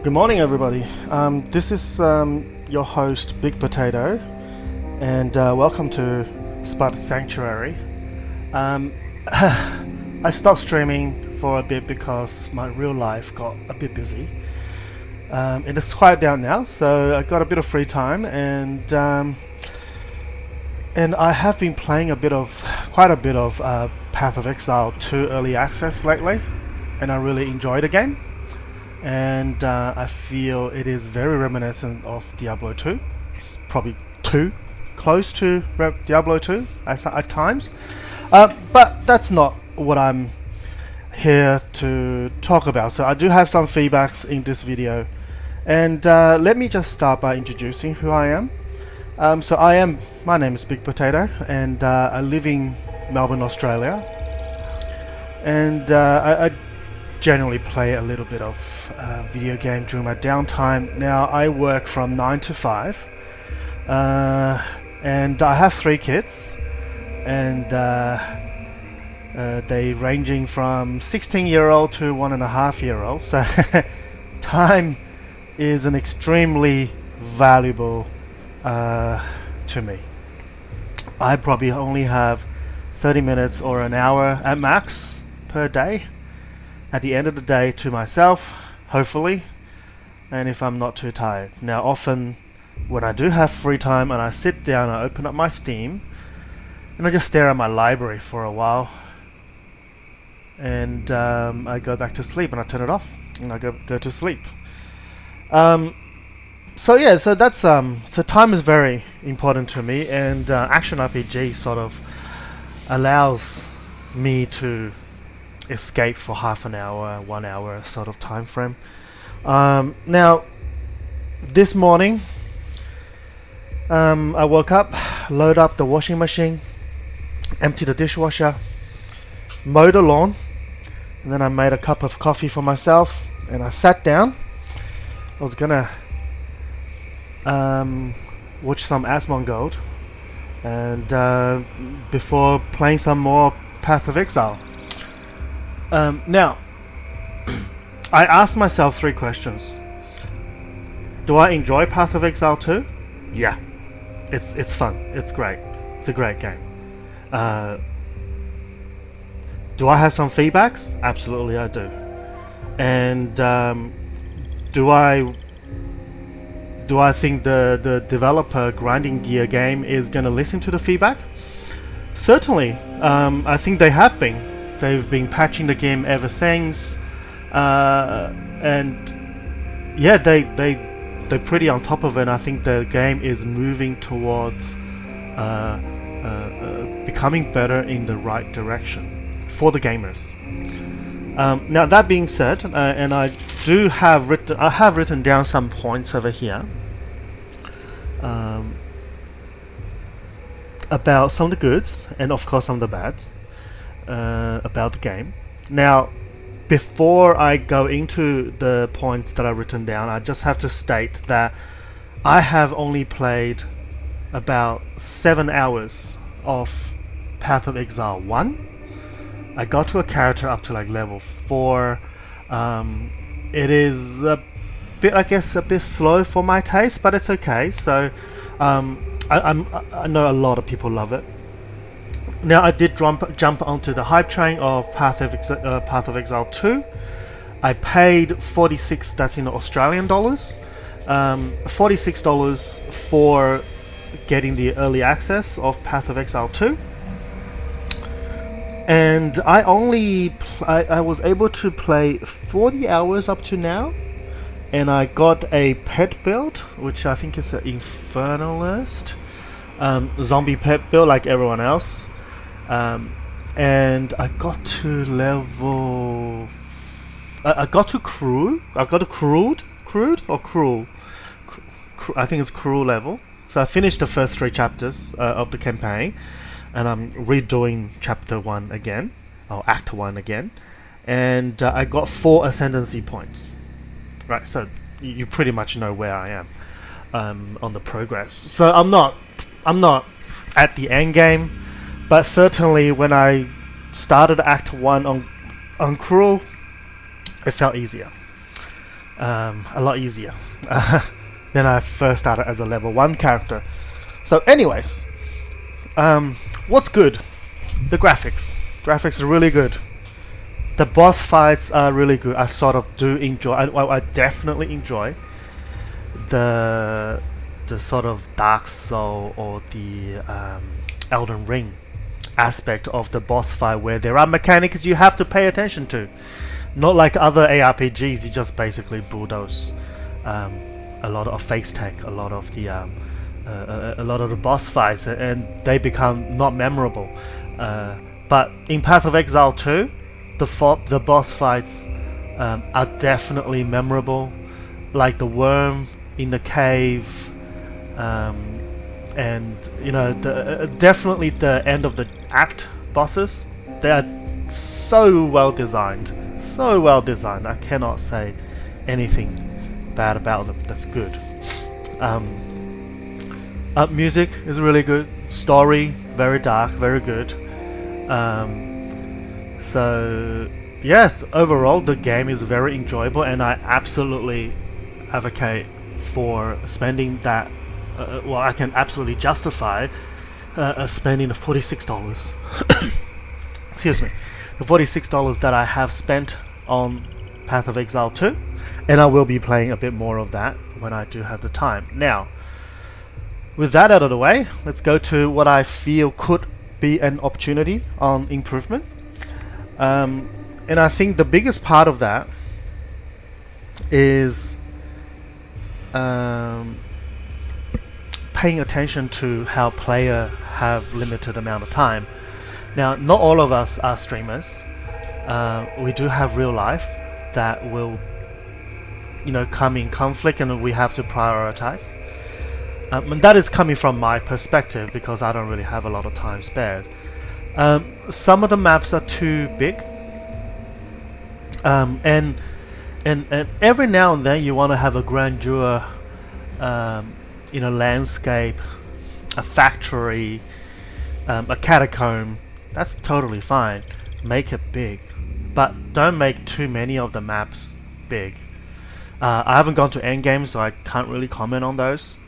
Good morning, everybody. This is your host, Big Potato, and welcome to Sparta Sanctuary. I stopped streaming for a bit because my real life got a bit busy. And it's quiet down now, so I got a bit of free time, and I have been playing quite a bit of Path of Exile 2 Early Access lately, and I really enjoy the game. And I feel it is very reminiscent of Diablo 2. It's probably close to Diablo 2 at times. But that's not what I'm here to talk about. So I do have some feedbacks in this video. And let me just start by introducing who I am. My name is Big Potato, and I live in Melbourne, Australia. And I generally play a little bit of video game during my downtime. Now I work from 9 to 5, and I have 3 kids, and they ranging from 16-year-old to 1.5-year-old. So time is an extremely valuable to me. I probably only have 30 minutes or an hour at max per day at the end of the day to myself, hopefully, and if I'm not too tired. Now often when I do have free time and I sit down, I open up my Steam and I just stare at my library for a while, and I go back to sleep and I turn it off and I go to sleep. So time is very important to me, and action RPG sort of allows me to escape for half an hour, 1 hour sort of time frame. Now, this morning, I woke up, load up the washing machine, empty the dishwasher, mowed the lawn, and then I made a cup of coffee for myself, and I sat down. I was gonna watch some Asmongold, and before playing some more Path of Exile. Now, I asked myself 3 questions. Do I enjoy Path of Exile 2? Yeah, it's fun. It's great. It's a great game. Do I have some feedbacks? Absolutely, I do. And do I think the developer Grinding Gear game is going to listen to the feedback? Certainly. I think they have been. They've been patching the game ever since, and yeah, they're pretty on top of it. I think the game is moving towards becoming better in the right direction for the gamers. Now that being said, and I have written down some points over here about some of the goods and of course some of the bads about the game. Now, before I go into the points that I've written down, I just have to state that I have only played about 7 hours of Path of Exile 1. I got to a character up to like level 4. It is a bit, I guess, a bit slow for my taste, but it's okay. So I know a lot of people love it. Now, I did jump onto the hype train of Path of Exile 2. I paid 46, that's in Australian dollars, $46 for getting the early access of Path of Exile 2. And I was able to play 40 hours up to now, and I got a pet build, which I think is an Infernalist, zombie pet build like everyone else. And I got to level. I got to crude. I got to crude or cruel. I think it's cruel level. So I finished the first 3 chapters of the campaign, and I'm redoing chapter 1 again, or act 1 again, and I got 4 ascendancy points. Right, so you pretty much know where I am on the progress. So I'm not at the end game. But certainly when I started Act 1 on Cruel, it felt easier. a lot easier than I first started as a level 1 character. So anyways, what's good? The graphics. Graphics are really good. The boss fights are really good. I sort of do enjoy, I definitely enjoy the sort of Dark Soul or the Elden Ring aspect of the boss fight, where there are mechanics you have to pay attention to. Not like other ARPGs, you just basically bulldoze a lot of face tech, a lot of the boss fights, and they become not memorable. But in Path of Exile 2, the boss fights are definitely memorable, like the worm in the cave, and you know, definitely the end of the act bosses. They are so well designed, so well designed. I cannot say anything bad about them. That's good. Music is really good. Story, very dark, very good. So yeah, overall the game is very enjoyable, and I absolutely advocate for spending that. Well, I can absolutely justify spending the $46. Excuse me, the $46 that I have spent on Path of Exile 2, and I will be playing a bit more of that when I do have the time. Now, with that out of the way, let's go to what I feel could be an opportunity on improvement. And I think the biggest part of that is paying attention to how players have limited amount of time. Now, not all of us are streamers. We do have real life that will, you know, come in conflict, and we have to prioritize. And that is coming from my perspective, because I don't really have a lot of time spared. Some of the maps are too big, and every now and then you want to have a grandeur, you know, landscape, a factory, a catacomb. That's totally fine. Make it big, but don't make too many of the maps big. I haven't gone to endgame, so I can't really comment on those.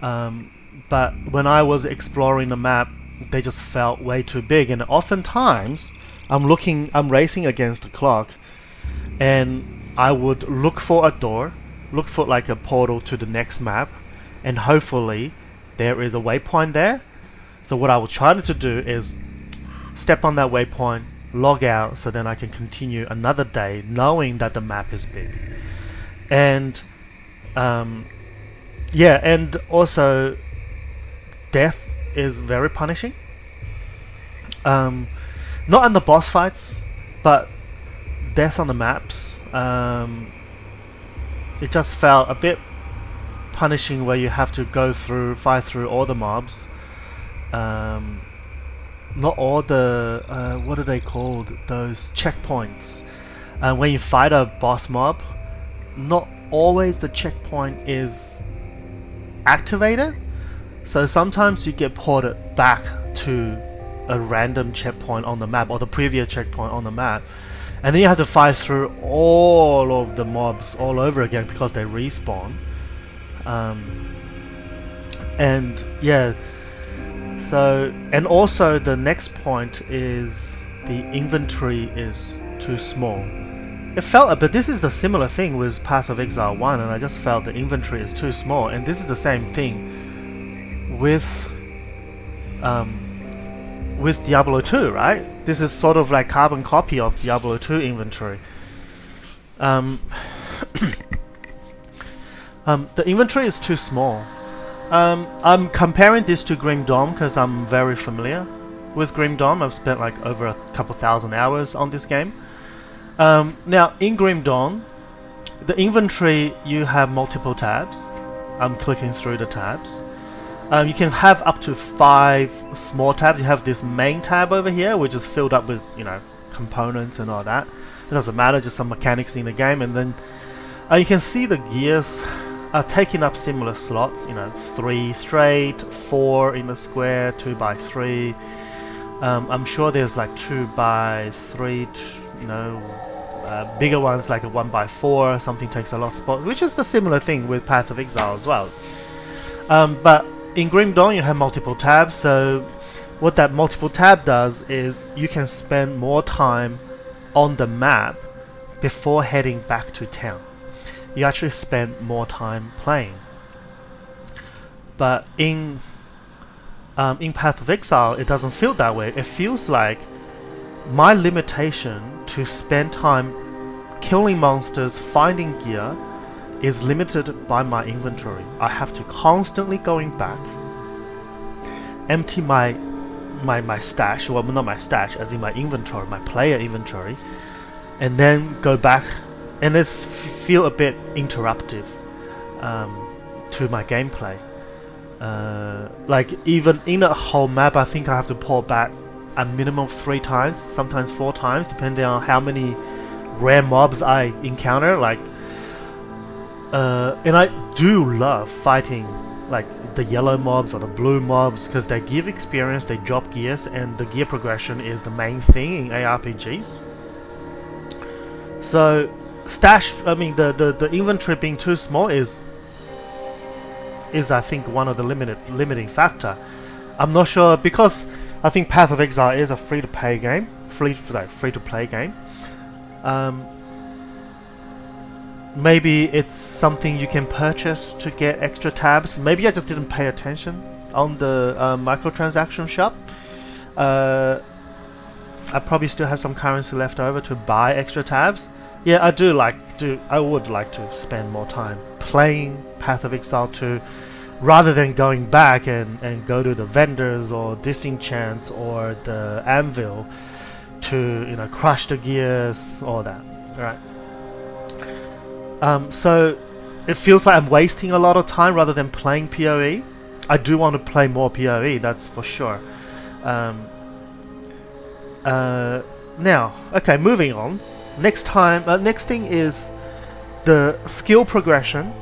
But when I was exploring the map, they just felt way too big, and oftentimes I'm racing against the clock, and I would look for a door, look for like a portal to the next map, and hopefully there is a waypoint there. So what I was trying to do is step on that waypoint, log out, so then I can continue another day knowing that the map is big. And yeah, and also death is very punishing. Not in the boss fights, but death on the maps. It just felt a bit punishing, where you have to fight through all the mobs. Not all the what are they called? Those checkpoints. When you fight a boss mob, not always the checkpoint is activated. So sometimes you get ported back to a random checkpoint on the map, or the previous checkpoint on the map, and then you have to fight through all of the mobs all over again because they respawn. And yeah, so, and also the next point is the inventory is too small. It felt a bit, this is the similar thing with Path of Exile 1, and I just felt the inventory is too small, and this is the same thing with Diablo 2, right? This is sort of like carbon copy of Diablo 2 inventory. The inventory is too small. I'm comparing this to Grim Dawn because I'm very familiar with Grim Dawn. I've spent like over a couple thousand hours on this game. Now, in Grim Dawn, the inventory, you have multiple tabs. I'm clicking through the tabs. You can have up to 5 small tabs. You have this main tab over here, which is filled up with, you know, components and all that. It doesn't matter, just some mechanics in the game. And then you can see the gears are taking up similar slots. You know, 3 straight, 4 in a square, 2 by 3. I'm sure there's like 2 by 3, you know, bigger ones like a 1x4, something takes a lot of spot, which is the similar thing with Path of Exile as well. But in Grim Dawn you have multiple tabs, so what that multiple tab does is you can spend more time on the map before heading back to town. You actually spend more time playing. But in Path of Exile, it doesn't feel that way. It feels like my limitation to spend time killing monsters, finding gear, is limited by my inventory. I have to constantly going back, empty my stash, well, not my stash, as in my inventory, my player inventory, and then go back, and it's feel a bit interruptive to my gameplay. Like even in a whole map, I think I have to pull back a minimum of 3 times, sometimes 4 times, depending on how many rare mobs I encounter. Like, and I do love fighting like the yellow mobs or the blue mobs because they give experience, they drop gears, and the gear progression is the main thing in ARPGs. So the inventory being too small is I think one of the limiting factor. I'm not sure, because I think Path of Exile is a free-to-play game. Maybe it's something you can purchase to get extra tabs. Maybe I just didn't pay attention on the microtransaction shop. I probably still have some currency left over to buy extra tabs. Yeah, I would like to spend more time playing Path of Exile 2 rather than going back and go to the vendors or disenchants or the anvil to crush the gears, all that. Alright. So it feels like I'm wasting a lot of time rather than playing POE. I do want to play more POE, that's for sure. Now, okay, moving on. Next thing is the skill progression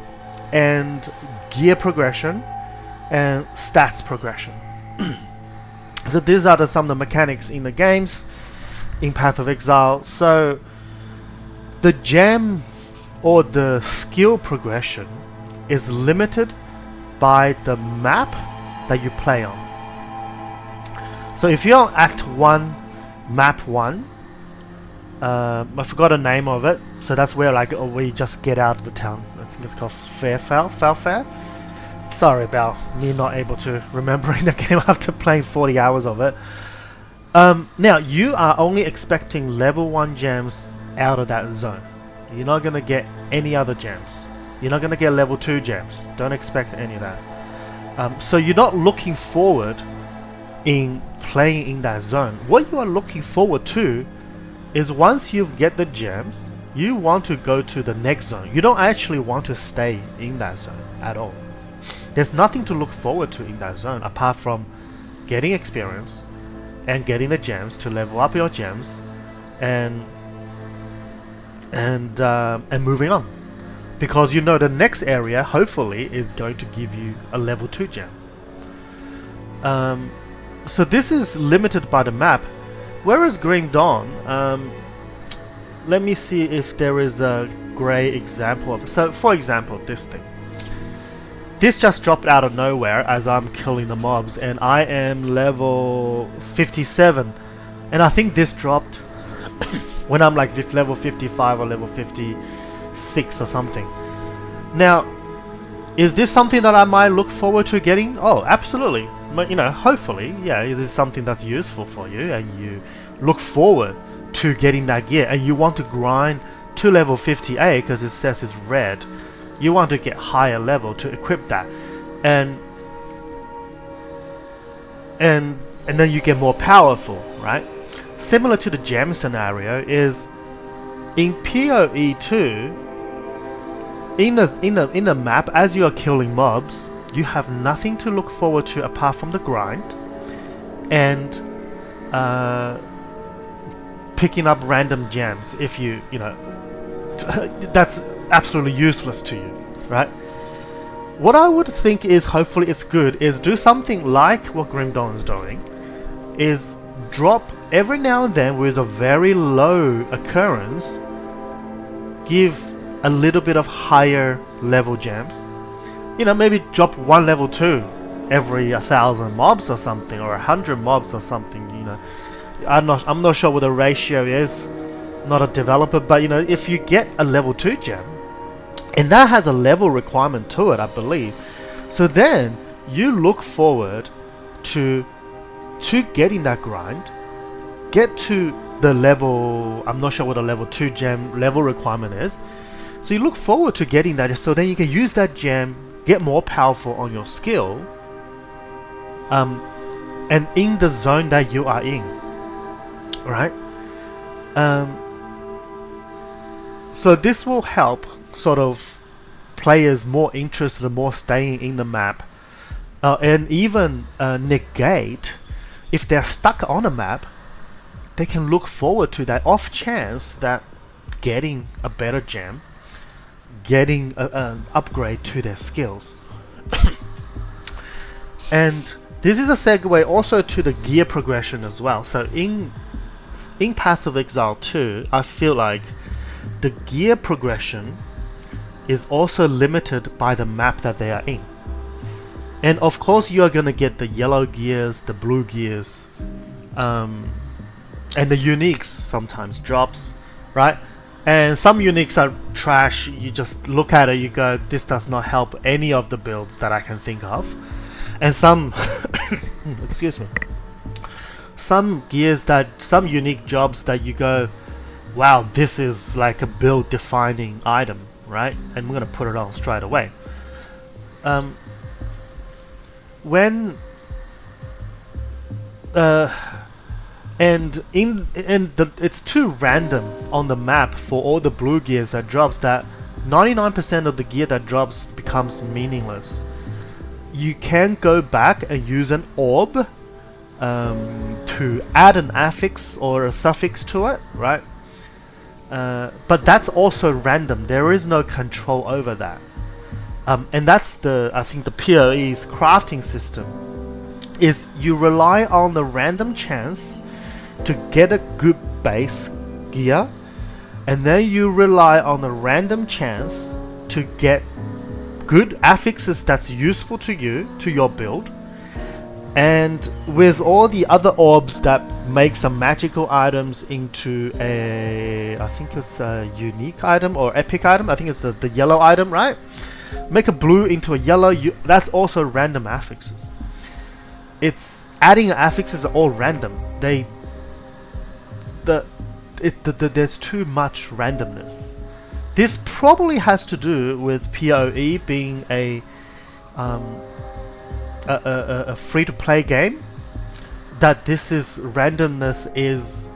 and gear progression and stats progression. So these are some of the mechanics in the games in Path of Exile. So the gem or the skill progression is limited by the map that you play on. So if you're on Act 1, Map 1, I forgot the name of it, so that's where we just get out of the town. I think it's called Falfair. Sorry about me not able to remembering the game after playing 40 hours of it. Now you are only expecting level 1 gems out of that zone. You're not gonna get any other gems. You're not gonna get level 2 gems. Don't expect any of that. So you're not looking forward in playing in that zone. What you are looking forward to is once you get the gems, you want to go to the next zone. You don't actually want to stay in that zone at all. There's nothing to look forward to in that zone apart from getting experience and getting the gems to level up your gems and moving on, because the next area hopefully is going to give you a level 2 gem. So this is limited by the map. Whereas Grim Dawn, let me see if there is a great example of it. So for example, this thing. This just dropped out of nowhere as I'm killing the mobs, and I am level 57, and I think this dropped when I'm like level 55 or level 56 or something. Now, is this something that I might look forward to getting? Oh, absolutely. But hopefully, yeah, it is something that's useful for you, and you look forward to getting that gear, and you want to grind to level 58 because it says it's red. You want to get higher level to equip that, and then you get more powerful, right? Similar to the gem scenario is in POE 2. In the map, as you are killing mobs, you have nothing to look forward to apart from the grind and picking up random gems. If that's absolutely useless to you, right? What I would think is, hopefully it's good, is do something like what Grim Dawn is doing, is drop every now and then with a very low occurrence give a little bit of higher level gems. You know, maybe drop one level 2 every 1,000 mobs or something, or 100 mobs or something. You know, I'm not sure what the ratio is. Not a developer, but you know, if you get a level 2 gem, and that has a level requirement to it, I believe. So then you look forward to getting that grind, get to the level. I'm not sure what a level 2 gem level requirement is. So you look forward to getting that, so then you can use that gem, get more powerful on your skill, and in the zone that you are in, right? So this will help sort of players more interested, more staying in the map, and even negate if they're stuck on a map. They can look forward to that off chance that getting a better gem, getting an upgrade to their skills. And this is a segue also to the gear progression as well. So in Path of Exile 2, I feel like the gear progression is also limited by the map that they are in. And of course you are going to get the yellow gears, the blue gears, and the uniques sometimes drops, right? And some uniques are trash. You just look at it, you go, this does not help any of the builds that I can think of. And some excuse me, some gears some unique jobs that you go, wow, this is like a build defining item, right? And we're gonna put it on straight away. It's too random on the map for all the blue gears that drops that 99% of the gear that drops becomes meaningless. You can go back and use an orb to add an affix or a suffix to it, right? But that's also random. There is no control over that. And that's I think the POE's crafting system is you rely on the random chance to get a good base gear, and then you rely on the random chance to get good affixes that's useful to you, to your build, and with all the other orbs that make some magical items into I think it's a unique item or epic item. I think it's the yellow item, right? Make a blue into a yellow, that's also random affixes. It's adding affixes are all random. There's too much randomness. This probably has to do with POE being a free-to-play game. That randomness is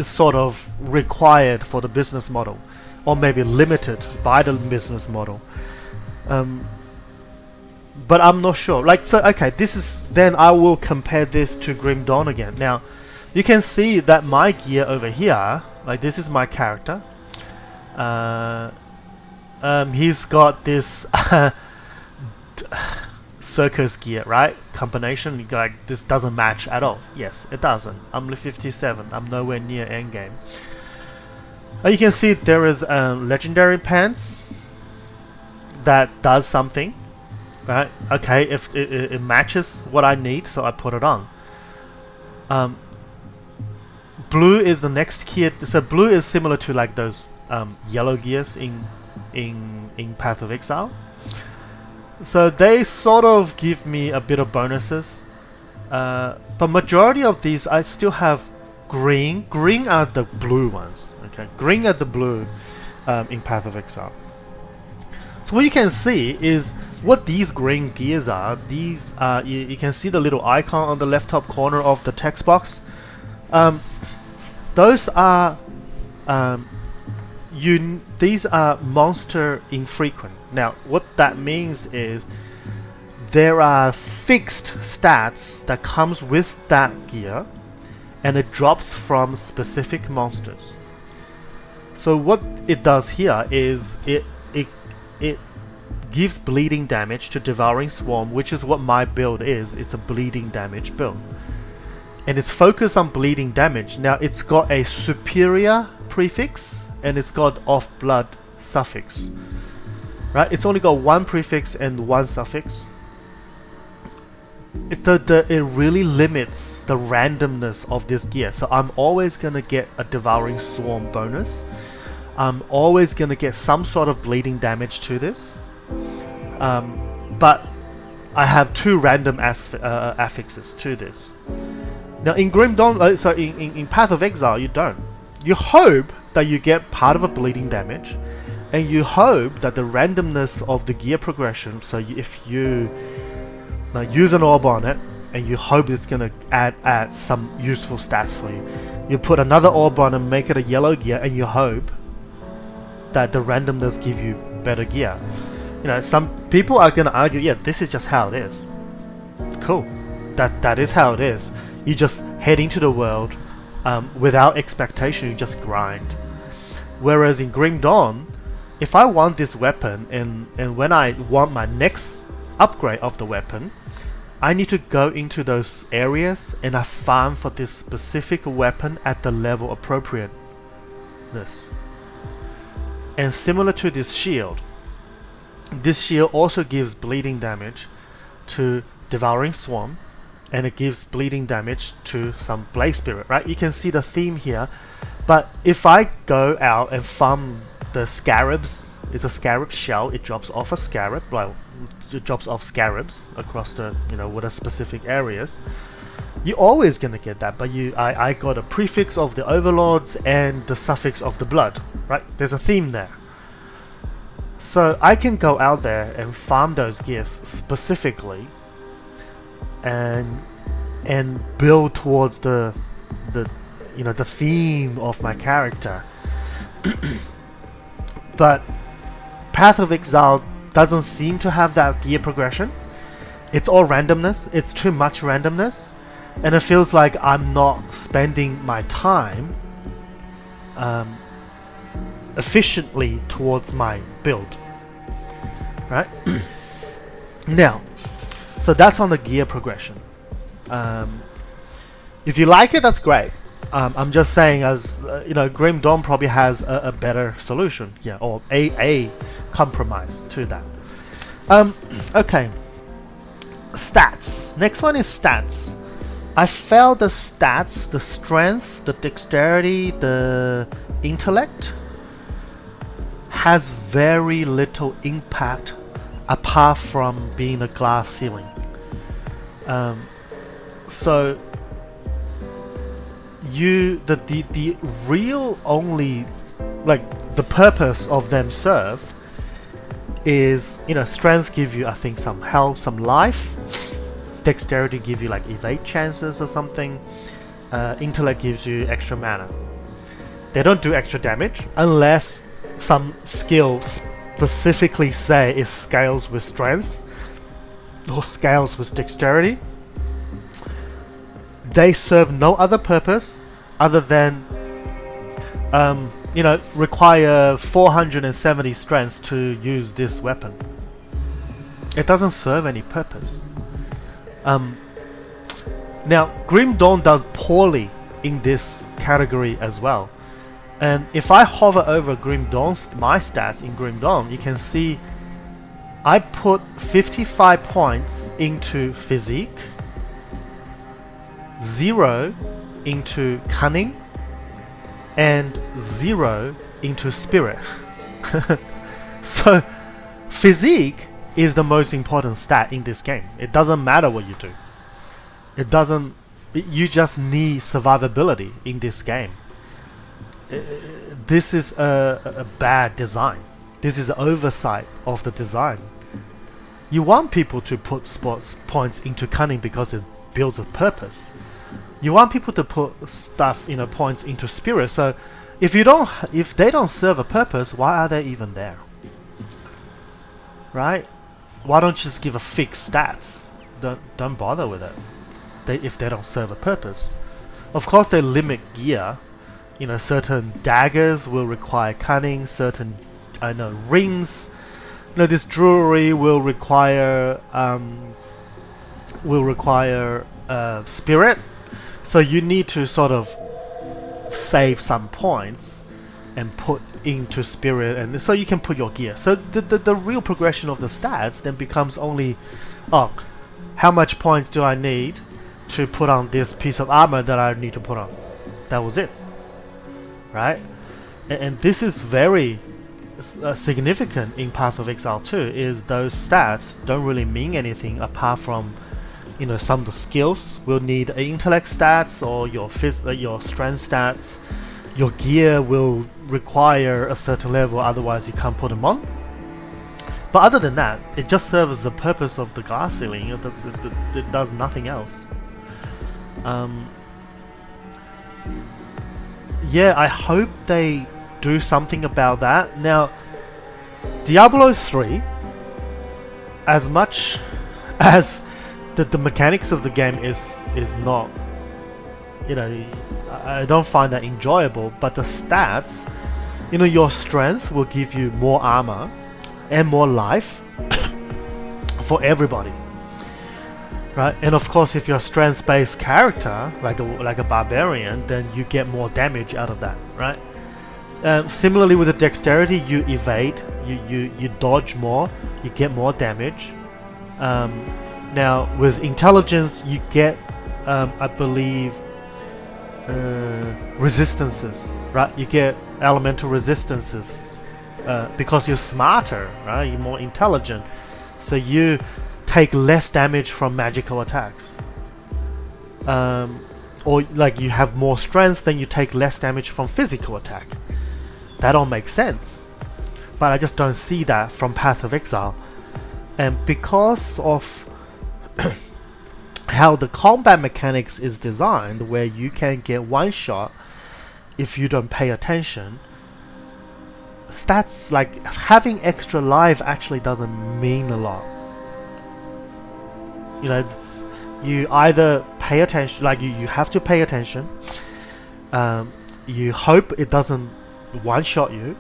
sort of required for the business model, or maybe limited by the business model. But I'm not sure. Like, so okay, then I will compare this to Grim Dawn again. Now, you can see that my gear over here, like this is my character. He's got this circus gear, right? Combination. Like, this doesn't match at all. Yes, it doesn't. I'm 57. I'm nowhere near endgame. You can see there is legendary pants that does something, right? Okay, if it matches what I need, so I put it on. Blue is the next gear. So blue is similar to like those yellow gears in Path of Exile. So they sort of give me a bit of bonuses, but majority of these I still have green. Green are the blue ones. Okay, green are the blue in Path of Exile. So what you can see is what these green gears are. These are you can see the little icon on the left top corner of the text box. Those are these are monster infrequent. Now, what that means is there are fixed stats that comes with that gear, and it drops from specific monsters. So what it does here is it gives bleeding damage to Devouring Swarm, which is what my build is. It's a bleeding damage build. And it's focused on bleeding damage. Now, it's got a superior prefix and it's got off blood suffix. Right? It's only got one prefix and one suffix. It really limits the randomness of this gear. So I'm always gonna get a Devouring Swarm bonus. I'm always gonna get some sort of bleeding damage to this. But I have two random affixes to this. Now in Grim Dawn, in Path of Exile, you don't. You hope that you get part of a bleeding damage, and you hope that the randomness of the gear progression, so if you use an orb on it, and you hope it's gonna add some useful stats for you. You put another orb on and make it a yellow gear, and you hope that the randomness give you better gear. You know, some people are gonna argue, yeah, this is just how it is. Cool, that is how it is. You just head into the world without expectation. You just grind. Whereas in Grim Dawn, if I want this weapon and when I want my next upgrade of the weapon, I need to go into those areas and I farm for this specific weapon at the level appropriateness. And similar to this shield also gives bleeding damage to Devouring Swarm, and it gives bleeding damage to some Blaze Spirit, right? You can see the theme here. But if I go out and farm the scarabs, it's a scarab shell, it drops off a scarab, well, it drops off scarabs across the, with a specific areas. You're always gonna get that, but I got a prefix of the overlords and the suffix of the blood, right? There's a theme there. So I can go out there and farm those gears specifically and build towards the theme of my character. But Path of Exile doesn't seem to have that gear progression. It's all randomness. It's too much randomness, and it feels like I'm not spending my time efficiently towards my build. Right? Now, so that's on the gear progression. If you like it, that's great. I'm just saying, as Grim Dawn probably has a better solution, yeah, or a compromise to that. Okay. Stats. Next one is stats. I felt the stats, the strength, the dexterity, the intellect has very little impact apart from being a glass ceiling. So the real only, like, the purpose of them serve is, strength give you, I think, some health, some life. Dexterity give you like evade chances or something. Intellect gives you extra mana. They don't do extra damage unless some skill specifically say it scales with strength or scales with dexterity. They serve no other purpose other than require 470 strength to use this weapon. It doesn't serve any purpose. Now, Grim Dawn does poorly in this category as well. And if I hover over Grim Dawn's, my stats in Grim Dawn, you can see I put 55 points into physique, 0 into cunning, and 0 into spirit. So physique is the most important stat in this game. It doesn't matter what you do. You just need survivability in this game. This is a bad design. This is an oversight of the design. You want people to put sports points into cunning because it builds a purpose. You want people to put stuff, points into spirit. So if they don't serve a purpose, why are they even there? Right? Why don't you just give a fixed stats? Don't bother with it. If they don't serve a purpose. Of course, they limit gear. Certain daggers will require cunning. Certain, rings. This jewelry will require spirit. So you need to sort of save some points and put into spirit, and so you can put your gear. So the real progression of the stats then becomes only, oh, how much points do I need to put on this piece of armor that I need to put on? That was it, right? And this is very significant in Path of Exile 2, is those stats don't really mean anything apart from, you know, some of the skills will need intellect stats or your strength stats. Your gear will require a certain level, otherwise you can't put them on. But other than that, it just serves the purpose of the glass ceiling. It does nothing else. Yeah, I hope they do something about that. Now, Diablo 3, as much as the mechanics of the game is not, you know, I don't find that enjoyable, but the stats, you know, your strength will give you more armor and more life for everybody, right? And of course, if you're a strength-based character like a barbarian, then you get more damage out of that, right? Similarly with the dexterity, you evade, you dodge more, you get more damage. Now with intelligence, you get, I believe, resistances, right? You get elemental resistances because you're smarter, right? You're more intelligent, so you take less damage from magical attacks. Or like you have more strength, then you take less damage from physical attack. That all makes sense, but I just don't see that from Path of Exile. And because of how the combat mechanics is designed, where you can get one shot if you don't pay attention, stats like having extra life actually doesn't mean a lot. You know, you either pay attention, like you have to pay attention, you hope it doesn't one-shot you,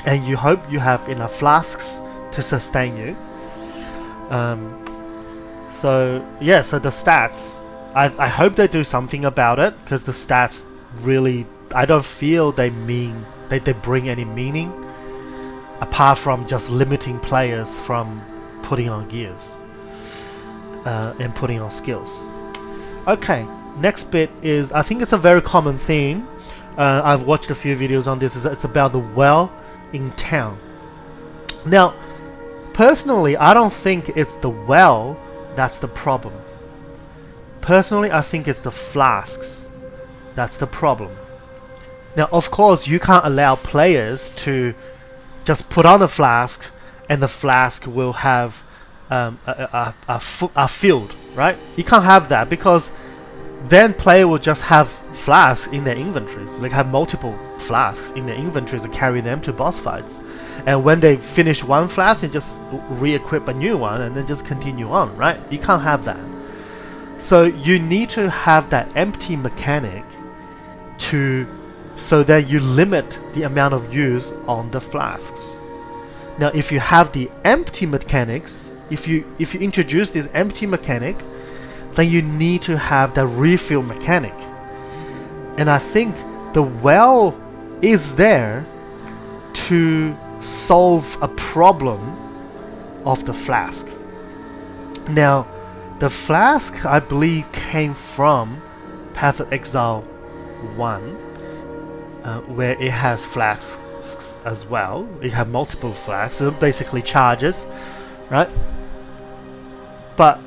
and you hope you have enough flasks to sustain you. So yeah, so the stats, I hope they do something about it, because the stats really, I don't feel they bring any meaning apart from just limiting players from putting on gears and putting on skills. Okay, next bit is, I think it's a very common theme. I've watched a few videos on this. It's about the well in town. Now, personally, I don't think it's the well that's the problem. Personally, I think it's the flasks that's the problem. Now, of course, you can't allow players to just put on a flask and the flask will have a field, right? You can't have that, because then player will just have flasks in their inventories, like have multiple flasks in their inventories and carry them to boss fights. And when they finish one flask, they just re-equip a new one and then just continue on, right? You can't have that. So you need to have that empty mechanic so that you limit the amount of use on the flasks. Now, if you have the empty mechanics, if you introduce this empty mechanic, then you need to have the refill mechanic. And I think the well is there to solve a problem of the flask. Now, the flask, I believe, came from Path of Exile 1, where it has flasks as well. You have multiple flasks, so basically charges, right? But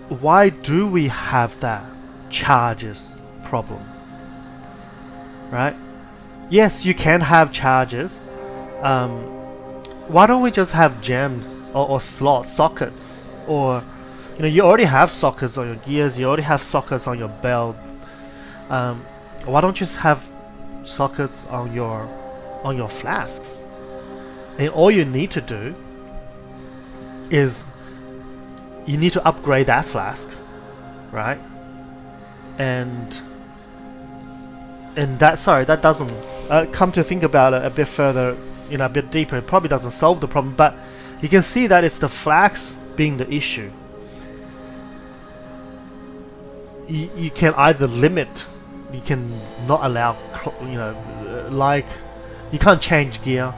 why do we have that charges problem, right? Yes, you can have charges. Why don't we just have gems or slots, sockets? Or, you know, you already have sockets on your gears, you already have sockets on your belt. Why don't you just have sockets on your flasks? And all you need to do is you need to upgrade that flask, right? And that doesn't come to think about it a bit further, you know, a bit deeper, it probably doesn't solve the problem, but you can see that it's the flask being the issue. You can either limit you can not allow, you know, like you can't change gear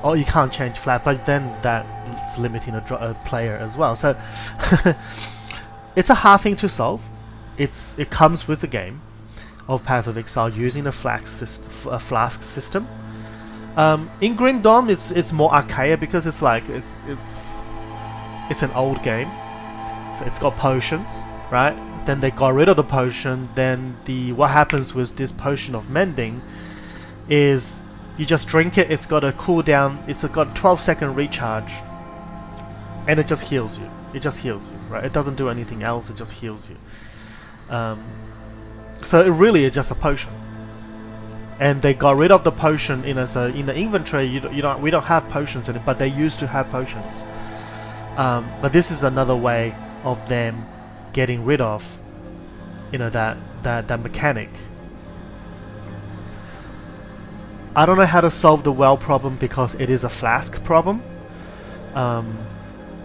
or you can't change flag, but then that's limiting a player as well. So it's a hard thing to solve. It comes with the game of Path of Exile using a flask system. In Grim Dawn, it's more archaic because it's like it's an old game, so it's got potions, right? Then they got rid of the potion. Then what happens with this potion of mending is you just drink it. It's got a cooldown. It's got a 12-second recharge, and it just heals you. It just heals you, right? It doesn't do anything else. It just heals you. So it really is just a potion. And they got rid of the potion so in the inventory. We don't have potions in it, but they used to have potions. But this is another way of them getting rid of, you know, that mechanic. I don't know how to solve the well problem because it is a flask problem.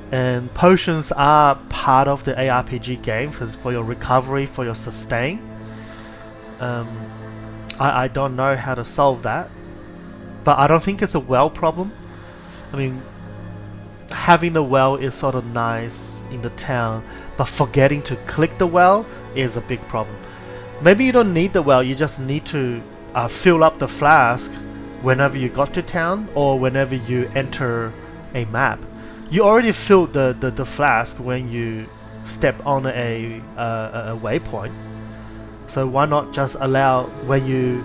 And potions are part of the ARPG game for your recovery, for your sustain. I don't know how to solve that, but I don't think it's a well problem. I mean, having the well is sort of nice in the town, but forgetting to click the well is a big problem. Maybe you don't need the well, you just need to fill up the flask whenever you got to town or whenever you enter a map. You already filled the flask when you step on a waypoint. So why not just allow when you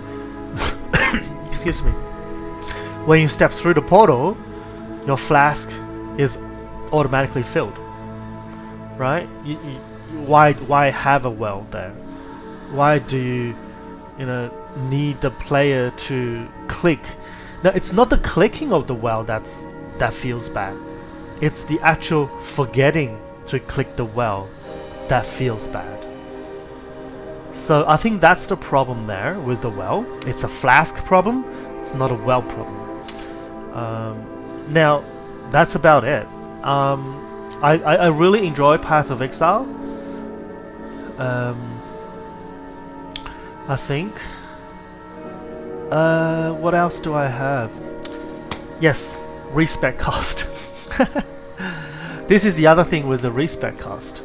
excuse me, when you step through the portal, your flask is automatically filled, right? Why have a well there? Why do you need the player to click? Now it's not the clicking of the well that feels bad. It's the actual forgetting to click the well that feels bad. So I think that's the problem there with the well. It's a flask problem. It's not a well problem. Now that's about it. I really enjoy Path of Exile. I think. What else do I have? Yes, respec cost. This is the other thing with the respec cost.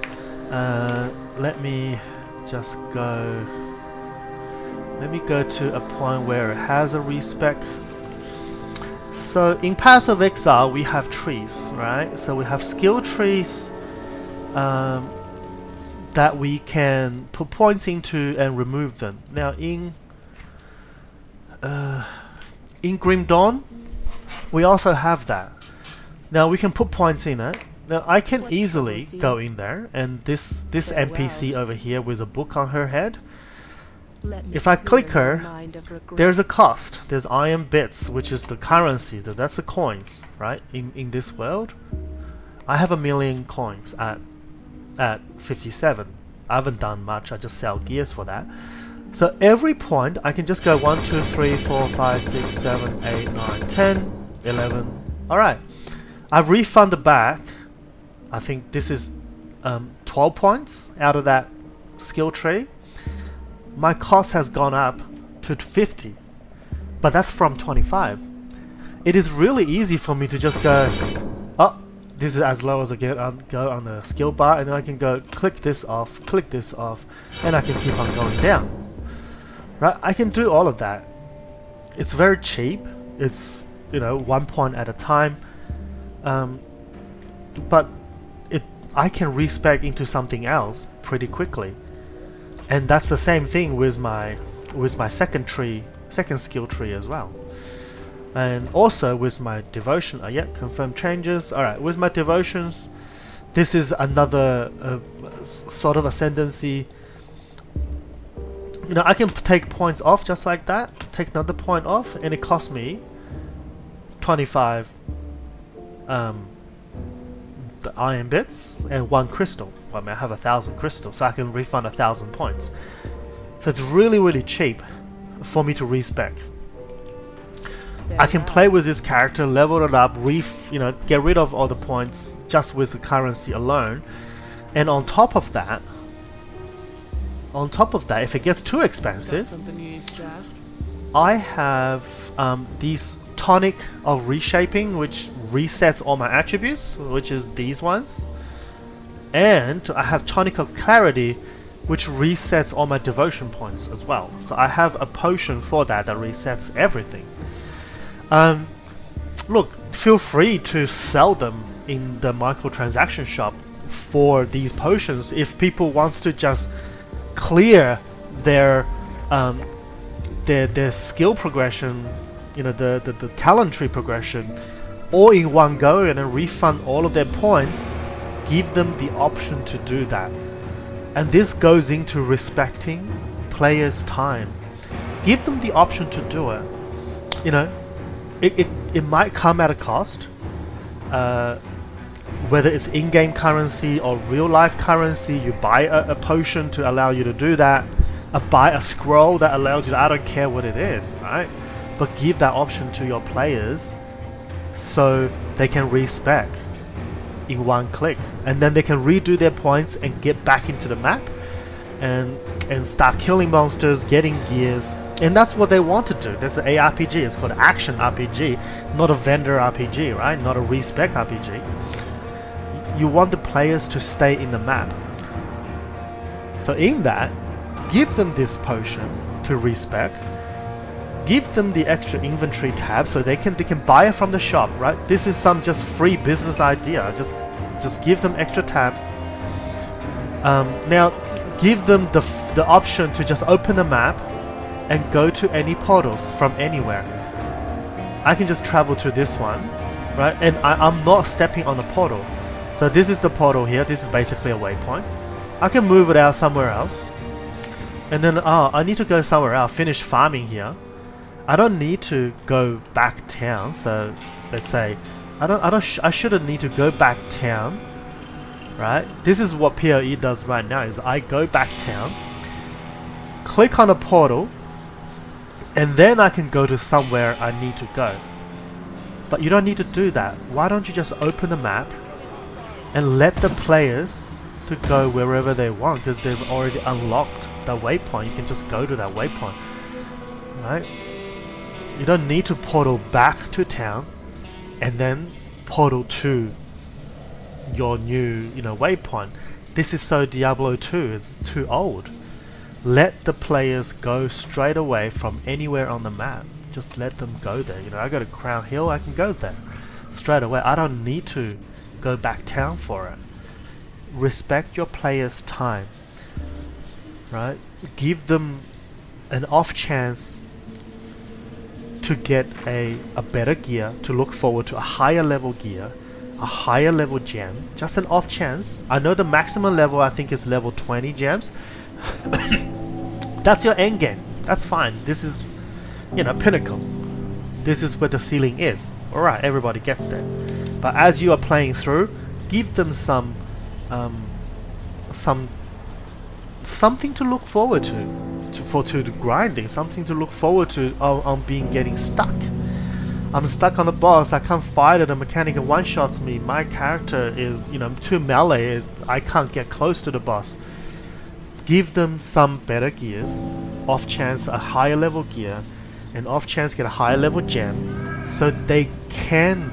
Let me just go. Let me go to a point where it has a respec. So in Path of Exile we have trees, right? So we have skill trees that we can put points into and remove them. Now in Grim Dawn we also have that. Now we can put points in it. Now I can easily go in there and this NPC over here with a book on her head, if I click her, there's a cost. There's iron bits, which is the currency. That's the coins, right? In this world, I have 1,000,000 coins at 57. I haven't done much. I just sell gears for that. So every point, I can just go 1, 2, 3, 4, 5, 6, 7, 8, 9, 10, 11. All right, I've refunded back. I think this is 12 points out of that skill tree. My cost has gone up to 50, but that's from 25. It is really easy for me to just go, oh, this is as low as I go on the skill bar, and then I can go click this off, and I can keep on going down. Right? I can do all of that. It's very cheap. It's 1 point at a time, but I can respec into something else pretty quickly. And that's the same thing with my second skill tree as well. And also with my devotion. Confirm changes. Alright, with my devotions, this is another sort of ascendancy. I can take points off just like that. Take another point off, and it costs me 25 the iron bits and 1 crystal. Well, I mean, I have 1,000 crystals, so I can refund 1,000 points. So it's really, really cheap for me to respec. I can play with this character, level it up, get rid of all the points just with the currency alone. And on top of that, on top of that, if it gets too expensive, I have these tonic of reshaping, which resets all my attributes, which is these ones. And I have tonic of clarity, which resets all my devotion points as well. So I have a potion for that resets everything. Look, feel free to sell them in the microtransaction shop for these potions if people wants to just clear their skill progression, you know, the talent tree progression, all in one go and then refund all of their points. Give them the option to do that. And this goes into respecting players' time. Give them the option to do it. You know, it might come at a cost, whether it's in-game currency or real-life currency. You buy a potion to allow you to do that, buy a scroll that allows you to, I don't care what it is, right? But give that option to your players so they can respec in one click, and then they can redo their points and get back into the map and start killing monsters, getting gears. And that's what they want to do. That's an ARPG. It's called action RPG, not a vendor RPG, right? Not a respec RPG. You want the players to stay in the map. So in that, give them this potion to respec. Give them the extra inventory tab so they can buy it from the shop, right? This is some just free business idea. Just give them extra tabs. Now, give them the option to just open the map and go to any portals from anywhere. I can just travel to this one, right? And I'm not stepping on the portal. So this is the portal here. This is basically a waypoint. I can move it out somewhere else. And then, I need to go somewhere else, finish farming here. I don't need to go back town. So let's say I shouldn't need to go back town, right? This is what POE does right now, is I go back town, click on a portal, and then I can go to somewhere I need to go. But you don't need to do that. Why don't you just open the map and let the players to go wherever they want, because they've already unlocked the waypoint. You can just go to that waypoint, right? You don't need to portal back to town and then portal to your new, waypoint. This is so Diablo 2, it's too old. Let the players go straight away from anywhere on the map. Just let them go there. I go to Crown Hill, I can go there straight away. I don't need to go back town for it. Respect your players' time, right? Give them an off chance to get a better gear, to look forward to a higher level gear, a higher level gem. Just an off chance. I know the maximum level, I think, is level 20 gems. That's your end game. That's fine. This is, pinnacle. This is where the ceiling is. Alright, everybody gets there. But as you are playing through, give them something to look forward to the grinding, something to look forward to on getting stuck. I'm stuck on a boss, I can't fight it, the mechanic one-shots me, my character is, too melee, I can't get close to the boss. Give them some better gears, off chance a higher level gear, and off chance get a higher level gem, so they can,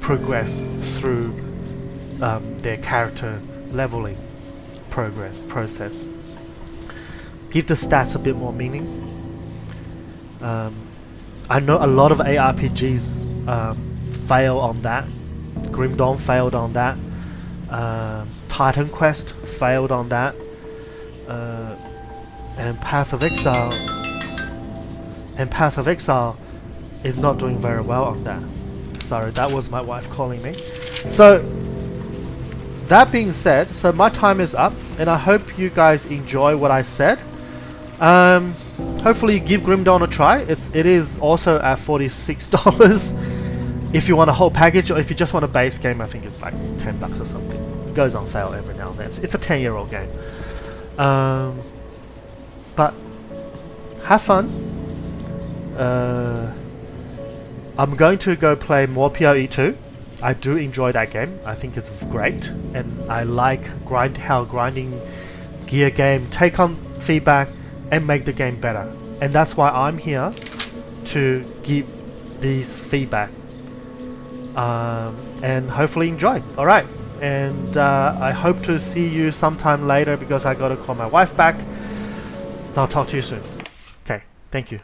progress through their character leveling process. Give the stats a bit more meaning. I know a lot of ARPGs fail on that. Grim Dawn failed on that. Titan Quest failed on that. And Path of Exile is not doing very well on that. Sorry, that was my wife calling me. So that being said, so my time is up, and I hope you guys enjoy what I said. Hopefully give Grim Dawn a try. It is also at $46 if you want a whole package, or if you just want a base game, I think it's like $10 or something. It goes on sale every now and then. It's a 10-year-old game. But have fun. I'm going to go play more POE 2. I do enjoy that game. I think it's great, and I like how grinding gear game, take on feedback, and make the game better. And that's why I'm here to give these feedback. And hopefully enjoy. Alright, and I hope to see you sometime later because I gotta call my wife back. I'll talk to you soon. Okay, thank you.